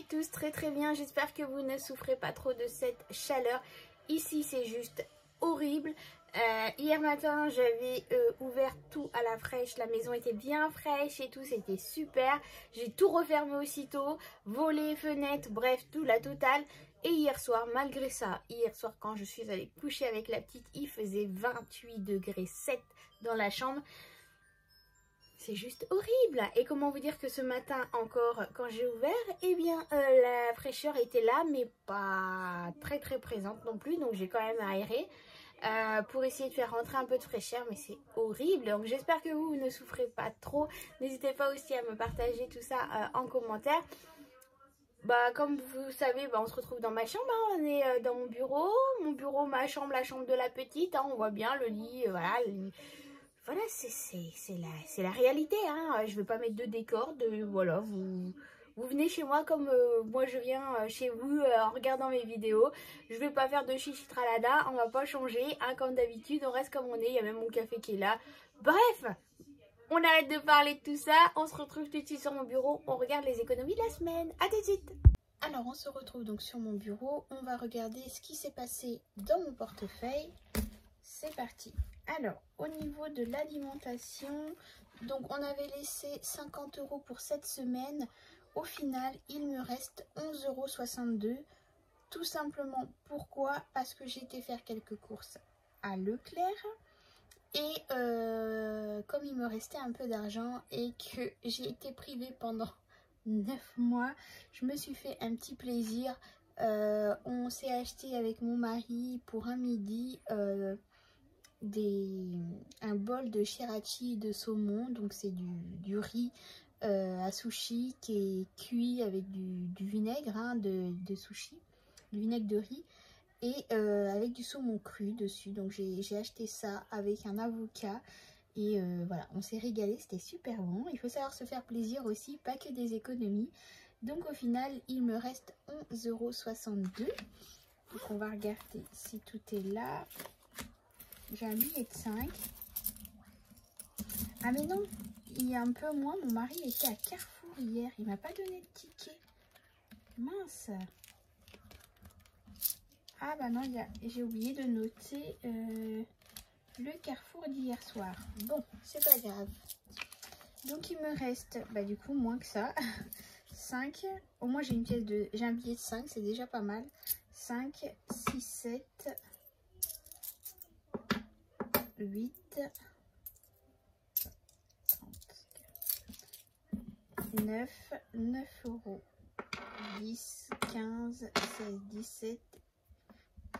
tous très très bien, j'espère que vous ne souffrez pas trop de cette chaleur. Ici c'est juste horrible. Hier matin j'avais ouvert tout à la fraîche, la maison était bien fraîche et tout, c'était super. J'ai tout refermé aussitôt, volets, fenêtres, bref tout la totale. Et hier soir, malgré ça, hier soir quand je suis allée coucher avec la petite, il faisait 28 degrés 7 dans la chambre. C'est juste horrible. Et comment vous dire que ce matin encore, quand j'ai ouvert, eh bien la fraîcheur était là, mais pas très très présente non plus. Donc j'ai quand même aéré pour essayer de faire rentrer un peu de fraîcheur, mais c'est horrible. Donc j'espère que vous ne souffrez pas trop. N'hésitez pas aussi à me partager tout ça en commentaire. Bah comme vous savez, bah, on se retrouve dans ma chambre, hein. On est dans mon bureau, ma chambre, la chambre de la petite, hein. On voit bien le lit, voilà. Voilà, c'est la réalité, hein. Je ne vais pas mettre de décor, voilà, vous venez chez moi comme moi je viens chez vous en regardant mes vidéos. Je ne vais pas faire de chichi tralada, on va pas changer, hein, comme d'habitude, on reste comme on est, il y a même mon café qui est là. Bref, on arrête de parler de tout ça, on se retrouve tout de suite sur mon bureau, on regarde les économies de la semaine. À tout de suite. Alors on se retrouve donc sur mon bureau, on va regarder ce qui s'est passé dans mon portefeuille. C'est parti. Alors, au niveau de l'alimentation, donc on avait laissé 50 € pour cette semaine. Au final, il me reste 11,62 €. Tout simplement, pourquoi? Parce que j'ai été faire quelques courses à Leclerc. Et comme il me restait un peu d'argent et que j'ai été privée pendant 9 mois, je me suis fait un petit plaisir. On s'est acheté avec mon mari pour un midi un bol de shirachi de saumon. Donc c'est du riz à sushi qui est cuit avec du vinaigre, hein, de sushi, du vinaigre de riz. Et avec du saumon cru dessus. Donc j'ai acheté ça avec un avocat. Et voilà, on s'est régalé, c'était super bon. Il faut savoir se faire plaisir aussi, pas que des économies. Donc au final, il me reste 11,62 €. Donc on va regarder si tout est là. J'ai un billet de 5. Ah mais non, il y a un peu moins. Mon mari était à Carrefour hier. Il m'a pas donné de ticket. Mince. Ah bah non, j'ai oublié de noter le Carrefour d'hier soir. Bon, c'est pas grave. Donc il me reste, bah du coup, moins que ça. 5. Au moins j'ai un billet de 5, c'est déjà pas mal. 5, 6, 7, 8, 9 €. 10, 15, 16, 17,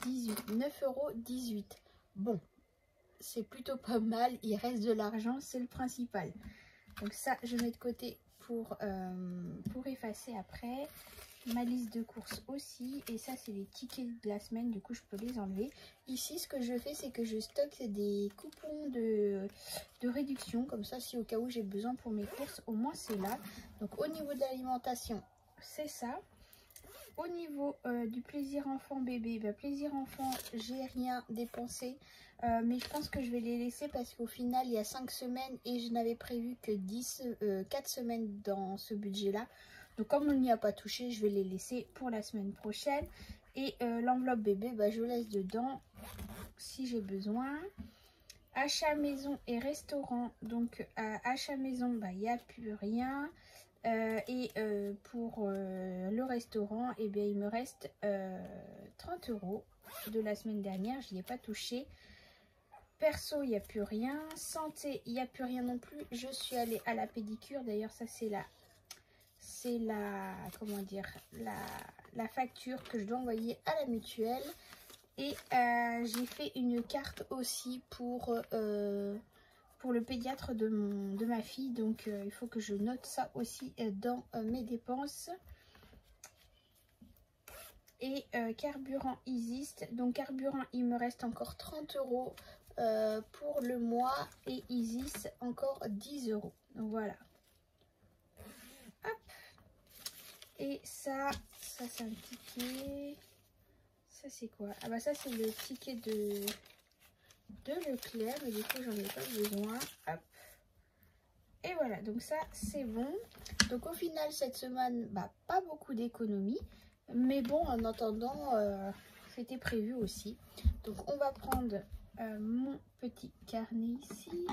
18, 9,18 €. Bon, c'est plutôt pas mal, il reste de l'argent, c'est le principal. Donc ça, je mets de côté pour effacer après. Ma liste de courses aussi, et ça c'est les tickets de la semaine, du coup je peux les enlever. Ici ce que je fais, c'est que je stocke des coupons de réduction, comme ça si au cas où j'ai besoin pour mes courses, au moins c'est là. Donc au niveau de l'alimentation, c'est ça. Au niveau du plaisir enfant bébé, bah, plaisir enfant, j'ai rien dépensé. Mais je pense que je vais les laisser parce qu'au final, il y a 5 semaines et je n'avais prévu que 4 semaines dans ce budget-là. Donc comme on n'y a pas touché, je vais les laisser pour la semaine prochaine. Et l'enveloppe bébé, bah, je laisse dedans si j'ai besoin. Achat maison et restaurant. Donc achat maison, bah, il n'y a plus rien. Pour le restaurant, eh bien, il me reste 30 € de la semaine dernière. Je n'y ai pas touché. Perso, il n'y a plus rien. Santé, il n'y a plus rien non plus. Je suis allée à la pédicure. D'ailleurs, ça, c'est comment dire, la facture que je dois envoyer à la mutuelle. Et j'ai fait une carte aussi pour le pédiatre de ma fille. Donc il faut que je note ça aussi dans mes dépenses. Et carburant Isis. Donc carburant, il me reste encore 30 € pour le mois. Et Isis encore 10 €. Donc voilà. Hop. Et ça c'est un ticket. Ça c'est quoi? Ah bah ça c'est le ticket de Leclerc. Mais du coup j'en ai pas besoin. Hop. Et voilà. voilà, donc ça c'est bon. Donc au final cette semaine, bah, pas beaucoup d'économies. Mais bon, en attendant, c'était prévu aussi. Donc on va prendre mon petit carnet ici.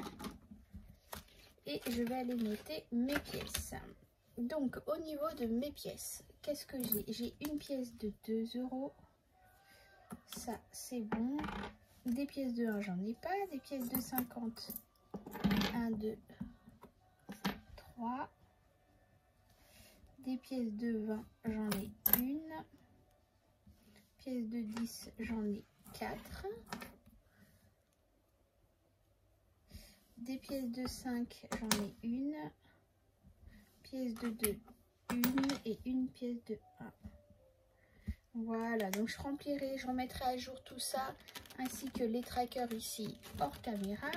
Et je vais aller noter mes pièces. Donc au niveau de mes pièces, qu'est-ce que j'ai? J'ai une pièce de 2 €. Ça c'est bon. Des pièces de 1, j'en ai pas. Des pièces de 50. 1, 2, 3. Des pièces de 20, j'en ai une. Pièces de 10, j'en ai 4. Des pièces de 5, j'en ai une. Pièce de 2, une. Et une pièce de 1. Voilà, donc je remplirai, je remettrai à jour tout ça, ainsi que les trackers ici hors caméra.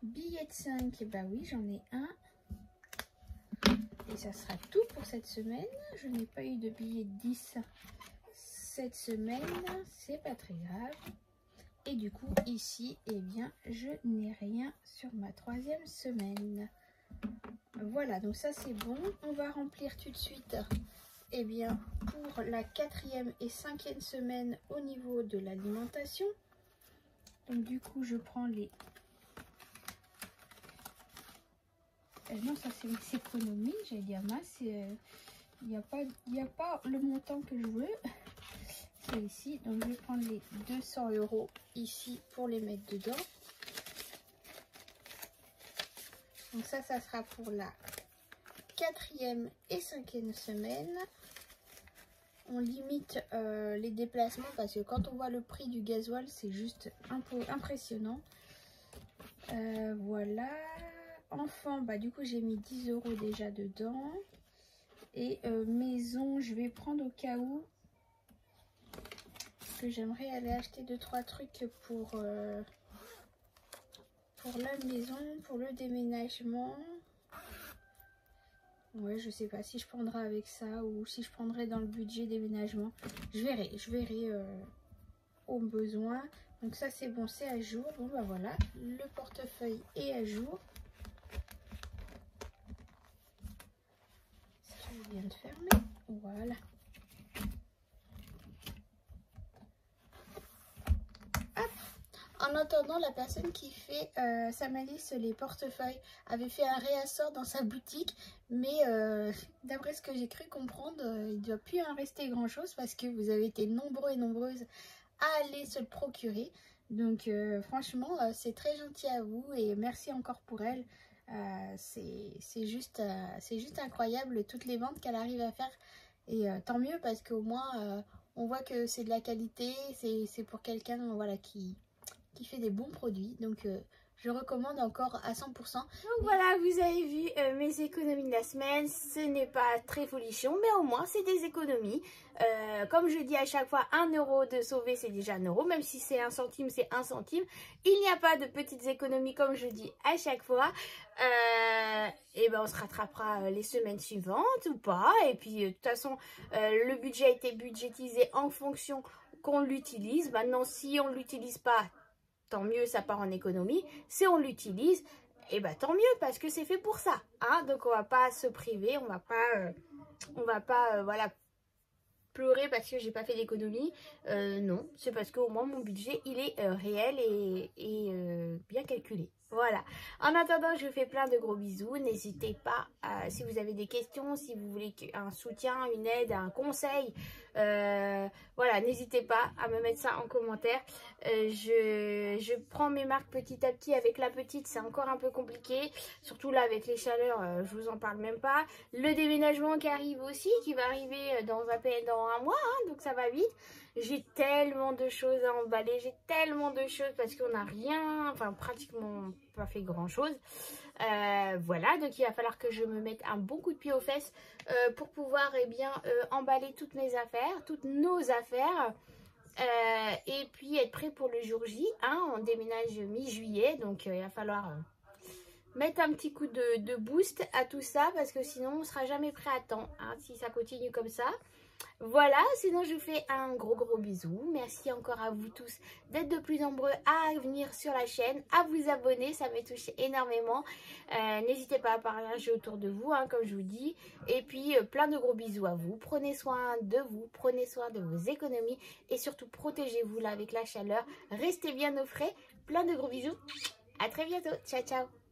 Billet de 5, bah oui, j'en ai un. Et ça sera tout pour cette semaine. Je n'ai pas eu de billet de 10 cette semaine, c'est pas très grave. Et du coup, ici, eh bien, je n'ai rien sur ma 3e semaine. Voilà, donc ça c'est bon. On va remplir tout de suite, eh bien, pour la 4e et 5e semaine au niveau de l'alimentation. Donc du coup, je prends les... non, ça c'est mes économies, j'allais dire mince, il n'y a pas le montant que je veux. C'est ici, donc je vais prendre les 200 € ici pour les mettre dedans. Donc ça sera pour la 4e et 5e semaine. On limite les déplacements parce que quand on voit le prix du gasoil, c'est juste un peu impressionnant. Voilà. Enfant, bah du coup j'ai mis 10 € déjà dedans. Et maison, je vais prendre au cas où que j'aimerais aller acheter 2-3 trucs pour la maison, pour le déménagement. Ouais, je sais pas si je prendrai avec ça ou si je prendrai dans le budget déménagement. Je verrai au besoin. Donc ça c'est bon, c'est à jour. Bon bah voilà, le portefeuille est à jour. Je viens de fermer. Voilà. Hop. En attendant, la personne qui fait sa malice les portefeuilles avait fait un réassort dans sa boutique. Mais d'après ce que j'ai cru comprendre, il ne doit plus en rester grand chose parce que vous avez été nombreux et nombreuses à aller se le procurer. Donc franchement, c'est très gentil à vous et merci encore pour elle. C'est juste incroyable toutes les ventes qu'elle arrive à faire et tant mieux parce qu'au moins on voit que c'est de la qualité, c'est pour quelqu'un voilà, qui fait des bons produits, donc je recommande encore à 100%. Donc voilà, vous avez vu mes économies de la semaine. Ce n'est pas très folichon, mais au moins c'est des économies. Comme je dis à chaque fois, 1 € de sauver, c'est déjà 1 €. Même si c'est 1 centime, c'est 1 centime. Il n'y a pas de petites économies, comme je dis à chaque fois. Et ben on se rattrapera les semaines suivantes ou pas. Et puis de toute façon, le budget a été budgétisé en fonction qu'on l'utilise. Maintenant, si on ne l'utilise pas, tant mieux, ça part en économie. Si on l'utilise, et bah tant mieux parce que c'est fait pour ça. Hein, donc on va pas se priver, on va pas voilà, pleurer parce que j'ai pas fait d'économie. Non, c'est parce qu'au moins mon budget il est réel et bien calculé. Voilà. En attendant, je vous fais plein de gros bisous. N'hésitez pas, si vous avez des questions, si vous voulez un soutien, une aide, un conseil, voilà, n'hésitez pas à me mettre ça en commentaire. Je prends mes marques petit à petit. Avec la petite, c'est encore un peu compliqué. Surtout là, avec les chaleurs, je vous en parle même pas. Le déménagement qui arrive aussi, qui va arriver dans un mois, hein, donc ça va vite. J'ai tellement de choses à emballer, j'ai tellement de choses parce qu'on n'a rien, enfin pratiquement pas fait grand chose. Voilà, donc il va falloir que je me mette un bon coup de pied aux fesses pour pouvoir emballer toutes mes affaires, toutes nos affaires. Et puis être prêt pour le jour J, hein, on déménage mi-juillet, donc il va falloir mettre un petit coup de boost à tout ça parce que sinon on sera jamais prêt à temps, hein, si ça continue comme ça. Voilà, sinon je vous fais un gros bisou. Merci encore à vous tous d'être de plus nombreux à venir sur la chaîne, à vous abonner, ça me touche énormément. N'hésitez pas à partager autour de vous, hein, comme je vous dis. Et puis plein de gros bisous à vous. Prenez soin de vous, prenez soin de vos économies et surtout protégez-vous là avec la chaleur. Restez bien au frais. Plein de gros bisous. À très bientôt. Ciao, ciao.